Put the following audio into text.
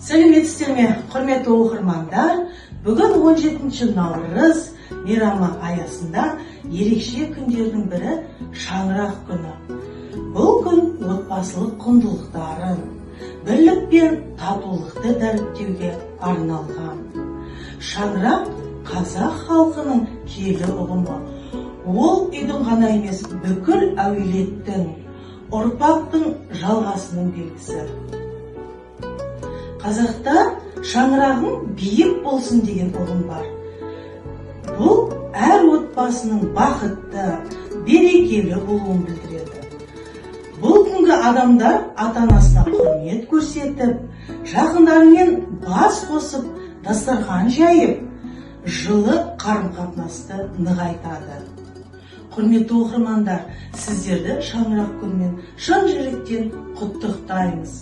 Сәлеметсіздер ме, құрметті оқырмандар? Бүгін 17 наурыз мейрамы аясында ерекше күндердің бірі шаңырақ күні. Бұл күн отбасылық құндылықтарын, бірлік пен татулықты дәріптеуге арналған. Шаңырақ қазақ халқының киелі ұғымы. Ол үйдің ғана емес, бүкіл әулеттің, ұрпақтың жалғасының белгісі. Қазақта шаңырағың биік болсын деген ұғым бар. Бұл әр отбасының бақытты, берекелі болуын білдіреді. Бұл күнгі адамдар ата-анасына құрмет көрсетіп, жақындарымен бас қосып, дастархан жайып, жылы қарым-қатынасты нығайтады. Құрметті оқырмандар, сіздерді шаңырақ күнімен шын жүректен құттықтаймыз.